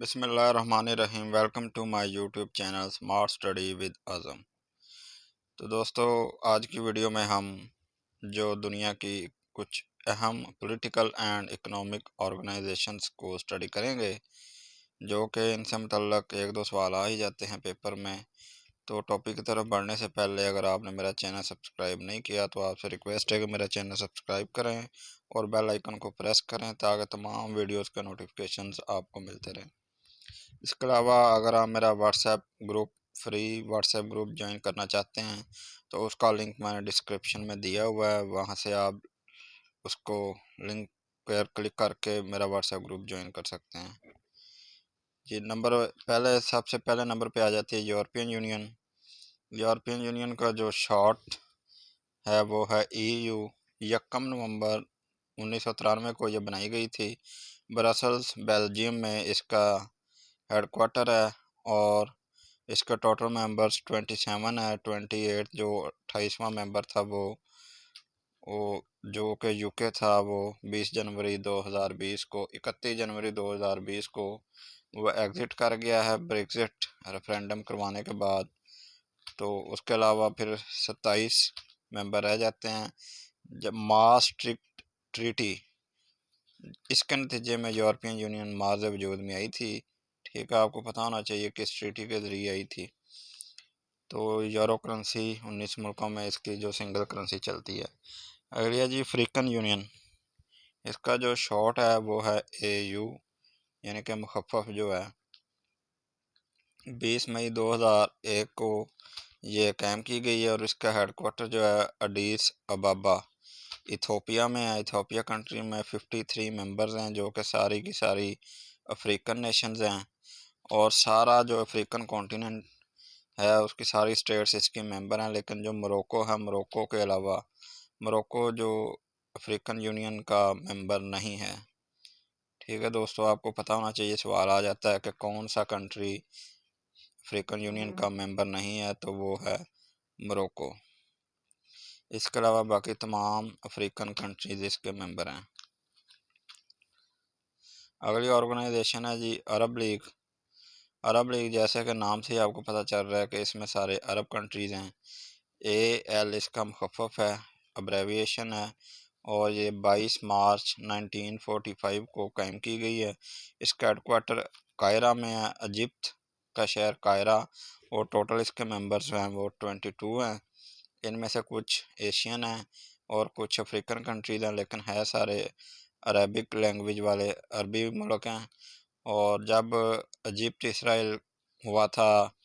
बिस्मिल्लाहिर्रहमानिर्रहीम। Welcome to my YouTube channel Smart Study with Azam. तो दोस्तों, आज की वीडियो में हम जो दुनिया की कुछ अहम पॉलिटिकल एंड इकोनॉमिक ऑर्गेनाइजेशंस को स्टडी करेंगे, जो कि इनसे मुतल्लक एक दो सवाल आ ही जाते हैं पेपर में। तो टॉपिक की तरफ बढ़ने से पहले अगर आपने मेरा चैनल सब्सक्राइब नहीं किया तो आपसे रिक्वेस्ट है कि मेरा चैनल सब्सक्राइब करें और बेल आइकन को प्रेस करें ताकि तमाम वीडियोस के नोटिफिकेशंस आपको मिलते रहें। इसके अलावा अगर आप मेरा फ्री व्हाट्सएप ग्रुप ज्वाइन करना चाहते हैं तो उसका लिंक मैंने डिस्क्रिप्शन में दिया हुआ है, वहाँ से आप उसको लिंक पर क्लिक करके मेरा व्हाट्सएप ग्रुप ज्वाइन कर सकते हैं जी। सबसे पहले नंबर पे आ जाती है यूरोपियन यूनियन। यूरोपियन यूनियन का जो शॉर्ट है वो है EU। 1 नवंबर 1993 को ये बनाई गई थी। ब्रसल्स बेल्जियम में इसका हेडक्वार्टर है और इसके टोटल मेंबर्स 27 है। 28 जो 28वां मेंबर था वो जो कि यूके था, वो 20 जनवरी 2020 को 31 जनवरी 2020 को वो एग्ज़िट कर गया है ब्रेक्सिट रेफरेंडम करवाने के बाद। तो उसके अलावा फिर 27 मेंबर रह जाते हैं। जब maastricht ट्रीटी, इसके नतीजे में यूरोपियन यूनियन मार्ज वजूद में आई थी। ठीक है, आपको पता होना चाहिए किस ट्रीटी के ज़रिए आई थी। तो यूरो करेंसी 19 मुल्कों में इसकी जो सिंगल करेंसी चलती है। अगली है जी अफ्रीकन यूनियन। इसका जो शॉर्ट है वो है AU, यानी कि मुखफ़्फ़ जो है। 20 मई 2001 को ये कायम की गई है और इसका हेडक्वार्टर जो है अडीस अबाबा इथोपिया में है। इथोपिया कंट्री में 53 मेंबर्स हैं जो कि सारी की सारी अफ्रीकन नेशंस हैं और सारा जो अफ्रीकन कॉन्टिनेंट है उसकी सारी स्टेट्स इसकी मेंबर हैं। लेकिन जो मोरक्को है, मोरक्को के अलावा मोरक्को जो अफ्रीकन यूनियन का मेंबर नहीं है। ठीक है दोस्तों, आपको पता होना चाहिए, सवाल आ जाता है कि कौन सा कंट्री अफ्रीकन यूनियन का मेंबर नहीं है, तो वो है मोरक्को। इसके अलावा बाकी तमाम अफ्रीकन कंट्रीज इसके मेंबर हैं। अगली ऑर्गेनाइजेशन है जी अरब लीग। अरब लीग जैसे कि नाम से ही आपको पता चल रहा है कि इसमें सारे अरब कंट्रीज़ हैं। AL इसका मुखफ़्फ़ है, अब्रेविएशन है और ये 22 मार्च 1945 को कायम की गई है। इसका हेडक्वार्टर कायरा में है, इजिप्ट का शहर कायरा। और टोटल इसके मेंबर्स हैं वो 22 हैं। इनमें से कुछ एशियन हैं और कुछ अफ्रीकन कंट्रीज़ हैं, लेकिन है सारे अरबिक लैंग्वेज वाले अरबी मुल्क हैं। और जब इजिप्ट इसराइल हुआ था,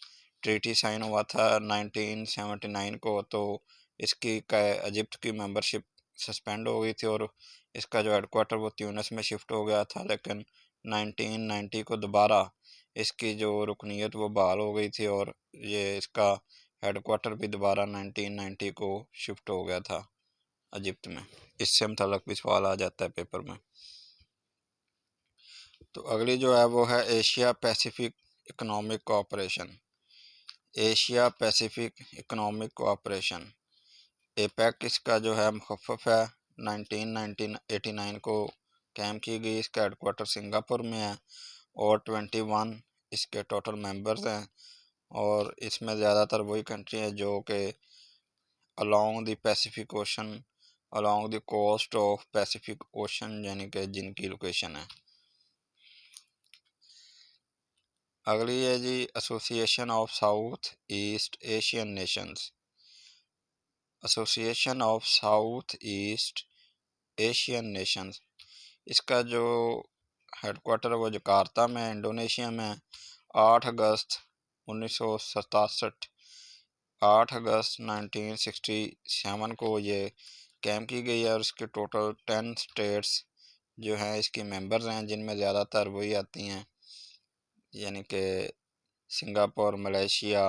ट्रीटी साइन हुआ था 1979 को, तो इसकी इजिप्ट की मेंबरशिप सस्पेंड हो गई थी और इसका जो हेडक्वार्टर वो ट्यूनिस में शिफ्ट हो गया था। लेकिन 1990 को दोबारा इसकी जो रुकनीत वो बहाल हो गई थी और ये इसका हेडक्वार्टर भी दोबारा 1990 को शिफ्ट हो गया था इजिप्ट में। इससे मुतल्लक भी सवाल आ जाता है पेपर में। तो अगली जो है वो है Asia Pacific economic cooperation. Asia Pacific economic cooperation APEC इसका जो है मुखफ़्फ़ है। 1989 को कायम की गई। इसका हेडक्वार्टर सिंगापुर में है और 21 इसके टोटल मेंबर्स हैं और इसमें ज़्यादातर वही कंट्री हैं जो कि along the Pacific Ocean, along the coast of Pacific Ocean, यानी कि जिनकी लोकेशन है। अगली है जी Association of South East Asian Nations. Association of South East Asian Nations, इसका जो हेडक्वार्टर है वो जकार्ता में, इंडोनेशिया में। 8 अगस्त 1967 8 अगस्त 1967 को ये कायम की गई है और इसके टोटल 10 स्टेट्स जो हैं इसकी मेंबर्स हैं, जिनमें ज़्यादातर वही आती हैं, यानी कि Singapore, Malaysia,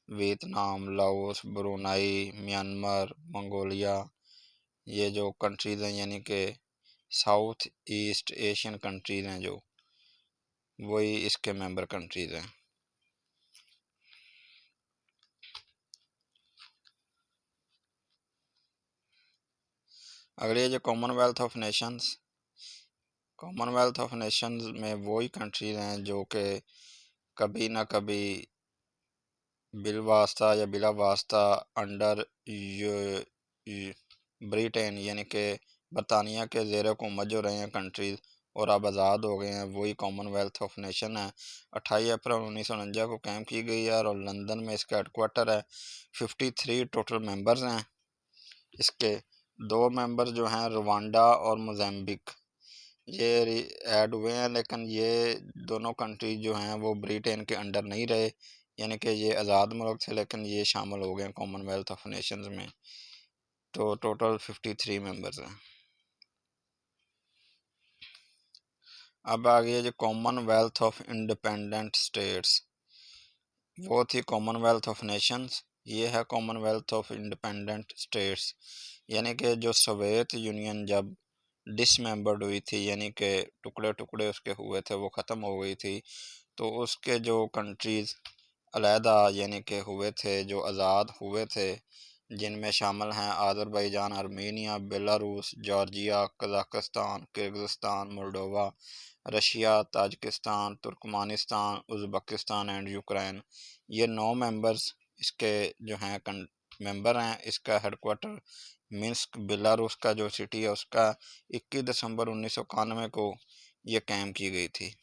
Vietnam, Laos, Brunei, Myanmar, Mongolia. ये जो कंट्रीज़ हैं यानी कि साउथ ईस्ट एशियन कंट्रीज़ हैं, जो वही इसके मेंबर कंट्रीज़ हैं। अगली है जो Commonwealth of Nations. Commonwealth of Nations में वही कंट्रीज हैं जो कि कभी ना कभी बिलवास्ता या बिला वास्ता अंडर ब्रिटेन यानी कि बरतानिया के ज़ेर हुकूमत जो रहे हैं कंट्रीज़ और अब आज़ाद हो गए हैं, वही कॉमनवेल्थ ऑफ नेशन है। 28 अप्रैल 1949 को कायम की गई है और लंदन में इसका हेडक्वार्टर है। 53 टोटल मेंबर्स हैं इसके। 2 मेंबर जो हैं रवांडा और मोज़ाम्बिक, ये ऐड हुए हैं, लेकिन ये दोनों कंट्री जो हैं वो ब्रिटेन के अंडर नहीं रहे, यानी कि ये आज़ाद मुल्क थे, लेकिन ये शामिल हो गए कॉमनवेल्थ ऑफ नेशंस में। तो टोटल 53 मेंबर्स हैं। अब आ गया जो कॉमनवेल्थ ऑफ इंडिपेंडेंट स्टेट्स, वो थी कॉमनवेल्थ ऑफ नेशंस, ये है कॉमनवेल्थ ऑफ इंडिपेंडेंट स्टेट्स। यानी कि जो सोवियत यूनियन जब डिसमेंबर्ड हुई थी, यानी कि टुकड़े टुकड़े उसके हुए थे, वो ख़त्म हो गई थी, तो उसके जो कंट्रीज़ अलहदा यानी कि हुए थे, जो आज़ाद हुए थे, जिनमें शामिल हैं Azerbaijan, Armenia, Belarus, Georgia, Kazakhstan, Kyrgyzstan, Moldova, Russia, Tajikistan, Turkmenistan, Uzbekistan and Ukraine. ये 9 मेंबर्स इसके जो हैं मेंबर हैं। इसका हेडक्वार्टर मिन्स्क बेलारूस का जो सिटी है उसका 21 दिसंबर 1991 को ये कायम की गई थी।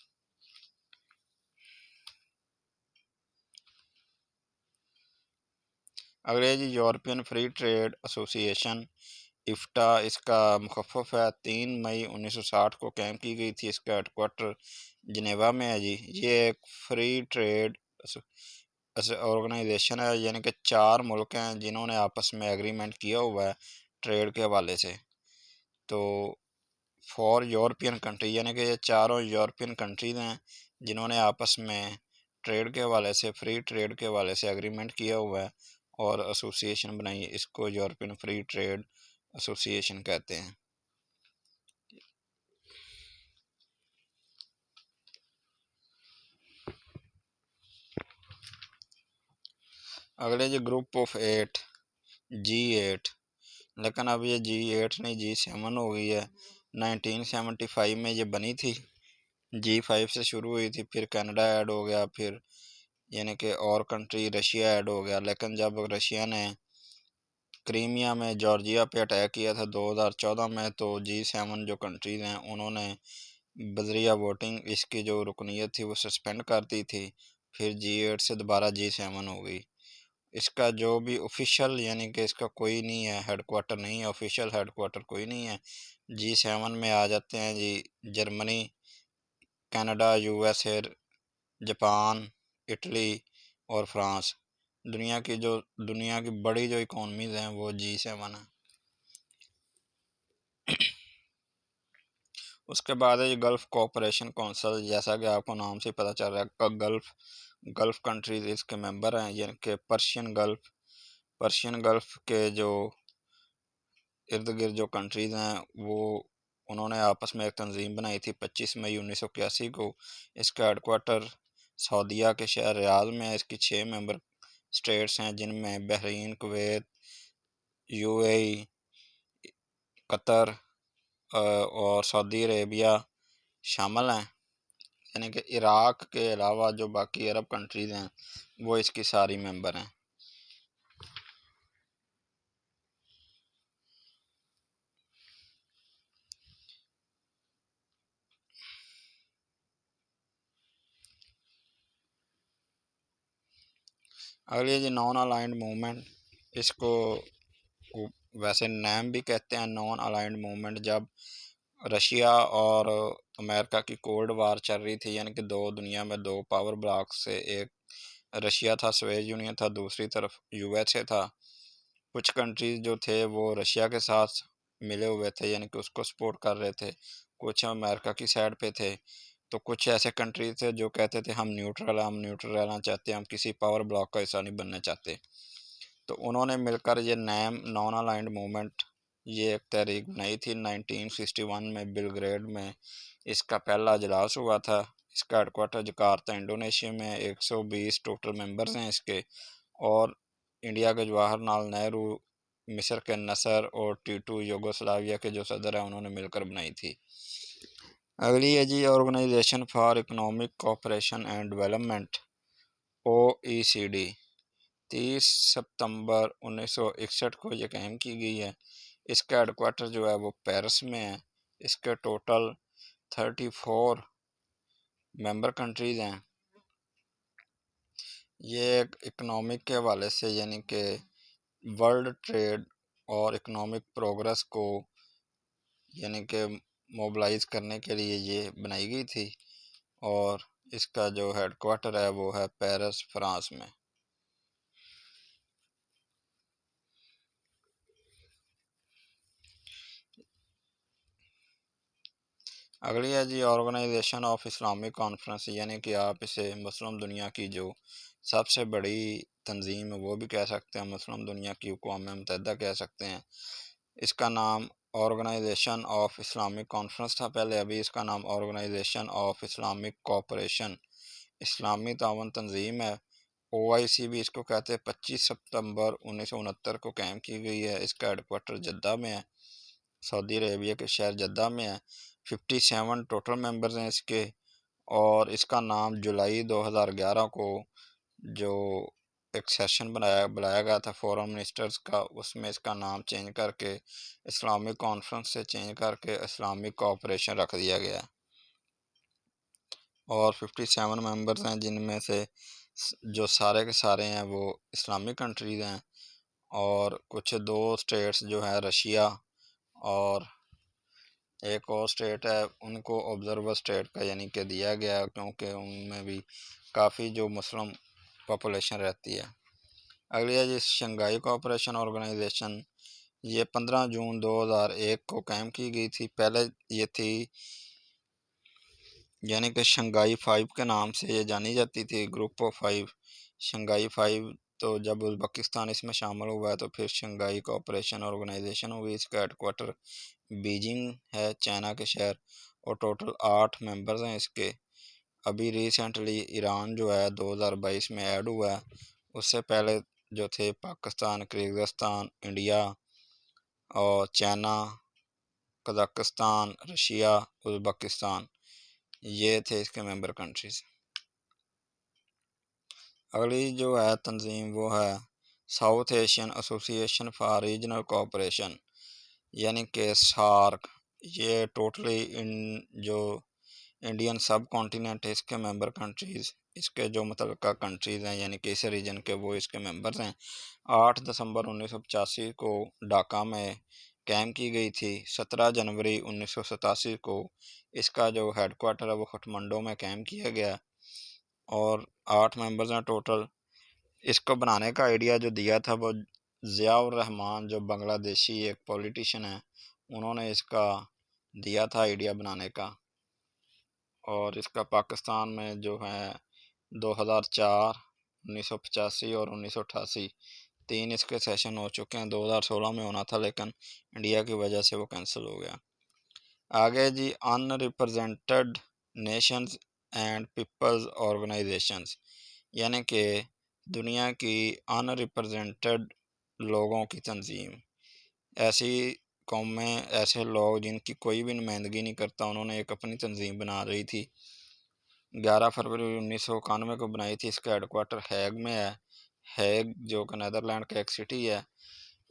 अंग्रेजी यूरोपियन फ्री ट्रेड एसोसिएशन इफ्टा, इसका मुखफ़्फ़ है। 3 मई 1960 को कायम की गई थी। इसका हेडक्वार्टर जिनेवा में है जी। ये एक फ्री ट्रेड ऑर्गेनाइजेशन है, यानी कि 4 मुल्क हैं जिन्होंने आपस में एग्रीमेंट किया हुआ है ट्रेड के हवाले से। तो फॉर यूरोपियन कंट्री, यानी कि ये चारों यूरोपियन कंट्रीज़ हैं जिन्होंने आपस में ट्रेड के हवाले से, फ्री ट्रेड के हवाले से एग्रीमेंट किया हुआ है और एसोसिएशन बनाई है। इसको यूरोपियन फ्री ट्रेड एसोसिएशन कहते हैं। अगले जो ग्रुप ऑफ 8, G8, लेकिन अब ये G8 नहीं G7 हो गई है। 1975 में ये बनी थी, G5 से शुरू हुई थी, फिर कनाडा ऐड हो गया, फिर यानी कि और कंट्री रशिया ऐड हो गया। लेकिन जब रशिया ने क्रीमिया में जॉर्जिया पे अटैक किया था 2014 में, तो G7 जो कंट्रीज़ हैं उन्होंने बजरिया वोटिंग इसकी जो रुकनीत थी वो सस्पेंड कर दी थी। फिर G8 से दोबारा G7 हो गई। इसका जो भी ऑफिशियल, यानी कि इसका कोई नहीं है, हेडक्वार्टर नहीं है, ऑफिशियल हेडक्वार्टर कोई नहीं है। G7 में आ जाते हैं जी Germany, Canada, USA, Japan, Italy और फ्रांस। दुनिया की बड़ी जो इकोनॉमीज़ हैं वो G7 है। उसके बाद है ये गल्फ़ कोऑपरेशन काउंसिल, जैसा कि आपको नाम से पता चल रहा है गल्फ़ कंट्रीज़ इसके मेंबर हैं, यानी कि पर्शियन गल्फ़ के जो इर्द गिर्द जो कंट्रीज़ हैं वो उन्होंने आपस में एक तंजीम बनाई थी 25 मई 1981 को। इसका हेडक्वार्टर सऊदीया के शहर रियाद में है। इसकी 6 मेंबर स्टेट्स हैं जिनमें बहरीन, कुवैत, UAE, कतर और सऊदी अरेबिया शामिल हैं। यानी कि इराक़ के अलावा जो बाकी अरब कंट्रीज़ हैं वो इसकी सारी मेंबर हैं। अगली जी नॉन अलाइंड मूवमेंट, इसको वैसे नेम भी कहते हैं नॉन अलाइंड मूवमेंट। जब रशिया और अमेरिका की कोल्ड वार चल रही थी, यानी कि दुनिया में 2 पावर ब्लॉक से, एक रशिया था, सोवियत यूनियन था, दूसरी तरफ USA था। कुछ कंट्रीज़ जो थे वो रशिया के साथ मिले हुए थे, यानी कि उसको सपोर्ट कर रहे थे, कुछ अमेरिका की साइड पे थे। तो कुछ ऐसे कंट्रीज थे जो कहते थे हम न्यूट्रल रहना चाहते हैं, हम किसी पावर ब्लॉक का हिस्सा नहीं बनना चाहते। तो उन्होंने मिलकर ये नैम नॉन अलाइंड मूवमेंट, ये एक तहरीक बनाई थी। 1961 में बेलग्रेड में इसका पहला इजलास हुआ था। इसका हेडक्वार्टर जकार्ता इंडोनेशिया में। 120 टोटल मेंबर्स हैं इसके। और इंडिया के जवाहरलाल नेहरू, मिस्र के नसर और टीटू यूगोस्लाविया के जो सदर हैं उन्होंने मिलकर बनाई थी। अगली है जी Organisation for Economic Cooperation and Development OECD। 30 सितंबर 1961 को ये कायम की गई है। इसका हेडक्वार्टर जो है वो पेरिस में है। इसके टोटल 34 मेंबर कंट्रीज़ हैं। ये एक इकनॉमिक के हवाले से यानी कि वर्ल्ड ट्रेड और इकनॉमिक प्रोग्रेस को यानी कि मोबलाइज करने के लिए ये बनाई गई थी और इसका जो हेडक्वार्टर है वो है पेरिस, फ्रांस में। अगली है जी ऑर्गेनाइजेशन ऑफ इस्लामिक कॉन्फ्रेंस, यानी कि आप इसे मुस्लिम दुनिया की जो सबसे बड़ी तंजीम है वो भी कह सकते हैं, मुस्लिम दुनिया की अक़वाम मुत्तहिदा कह सकते हैं। इसका नाम ऑर्गेनाइजेशन ऑफ इस्लामिक कॉन्फ्रेंस था पहले, अभी इसका नाम ऑर्गेनाइजेशन ऑफ इस्लामिक कोऑपरेशन इस्लामी तावन तंजीम है। OIC भी इसको कहते हैं। 25 सितंबर 1969 को कायम की गई है। इसका हेडक्वार्टर जद्दा में है, सऊदी अरेबिया के शहर जद्दा में है। 57 टोटल मेंबर्स हैं इसके, और इसका नाम जुलाई 2011 को जो एक सेशन बुलाया गया था फॉरेन मिनिस्टर्स का, उसमें इसका नाम चेंज करके इस्लामिक कॉन्फ्रेंस से चेंज करके इस्लामिक कोऑपरेशन रख दिया गया। और 57 मेंबर्स हैं जिनमें से जो सारे के सारे हैं वो इस्लामिक कंट्रीज़ हैं, और कुछ 2 स्टेट्स जो है रशिया और एक और स्टेट है, उनको ऑब्जर्वर स्टेट का यानी कि दिया गया, क्योंकि उनमें भी काफ़ी जो मुस्लिम पॉपुलेशन रहती है। अगली है जी शंघाई कोऑपरेशन ऑर्गेनाइजेशन। ये 15 जून 2001 को कायम की गई थी। पहले ये थी यानी कि शंघाई 5 के नाम से ये जानी जाती थी, ग्रुप ऑफ 5, शंघाई 5। तो जब उज़्बेकिस्तान इसमें शामिल हुआ है तो फिर शंघाई कोऑपरेशन ऑर्गेनाइजेशन हुई। इसका हेडक्वार्टर बीजिंग है, चाइना के शहर, और टोटल 8 मेंबर्स हैं इसके। अभी रिसेंटली ईरान जो है 2022 में ऐड हुआ है। उससे पहले जो थे पाकिस्तान, किर्गिज़स्तान, इंडिया और चाइना, कज़ाकिस्तान, रशिया, उज़्बेकिस्तान, ये थे इसके मेंबर कंट्रीज़। अगली जो है तंजीम वो है south Asian association for regional cooperation, यानी कि सार्क। ये टोटली जो इंडियन सब कॉन्टिनेंट है इसके मेंबर कंट्रीज़, इसके जो मुतल्लिका कंट्रीज़ हैं यानी कि इस रीजन के, वो इसके मेंबर्स हैं। 8 दिसंबर 1985 को ढाका में कायम की गई थी। 17 जनवरी 1987 को इसका जो हेडक्वार्टर है वो काठमांडू में कायम किया गया, और 8 मेंबर्स हैं टोटल। इसको बनाने का आइडिया जो दिया था वो ज़ियाउर रहमान, जो बांग्लादेशी एक पॉलिटिशियन है, उन्होंने इसका दिया था आइडिया बनाने का। और इसका पाकिस्तान में जो है 2004, 1985 और 1988 3 इसके सेशन हो चुके हैं। 2016 में होना था लेकिन इंडिया की वजह से वो कैंसिल हो गया। आगे जी unrepresented Nations and peoples organisations, यानी कि दुनिया की अनरिप्रेजेंटेड लोगों की तंजीम। ऐसी कौमें, ऐसे लोग जिनकी कोई भी नुमाइंदगी नहीं करता, उन्होंने एक अपनी तंजीम बना रही थी। 11 फरवरी 1991 को बनाई थी। इसका हेडक्वार्टर हैग में है। हैग जो कि नीदरलैंड का एक सिटी है।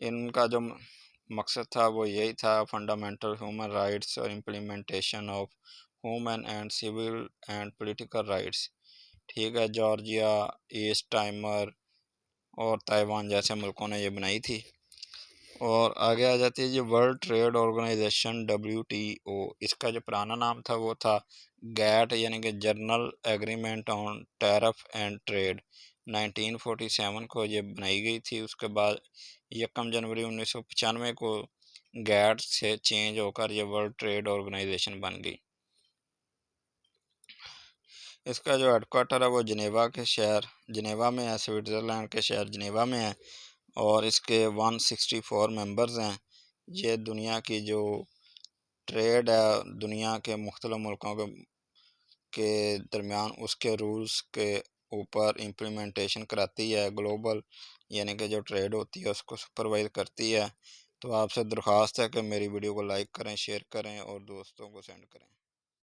इनका जो मकसद था वो यही था, फंडामेंटल ह्यूमन राइट्स और implementation of human and civil and political rights. ठीक है, जॉर्जिया, ईस्ट टाइमर और ताइवान जैसे मुल्कों ने ये बनाई थी। और आगे आ जाती है जी वर्ल्ड ट्रेड ऑर्गेनाइजेशन WTO। इसका जो पुराना नाम था वो था गैट, यानी कि journal agreement on tariff and trade. 1947 को ये बनाई गई थी। उसके बाद 1 जनवरी 1995 को गैट से चेंज होकर ये वर्ल्ड ट्रेड ऑर्गेनाइजेशन बन गई। इसका जो हेडक्वार्टर है वो जिनेवा में है, स्विट्ज़रलैंड के शहर जिनेवा में है, और इसके 164 मेंबर्स हैं। ये दुनिया की जो ट्रेड है दुनिया के मुख्तलिफ मुल्कों के दरमियान, उसके रूल्स के ऊपर इम्प्लीमेंटेशन कराती है। ग्लोबल यानी कि जो ट्रेड होती है उसको सुपरवाइज करती है। तो आपसे दरख्वास्त है कि मेरी वीडियो को लाइक करें, शेयर करें और दोस्तों को सेंड करें।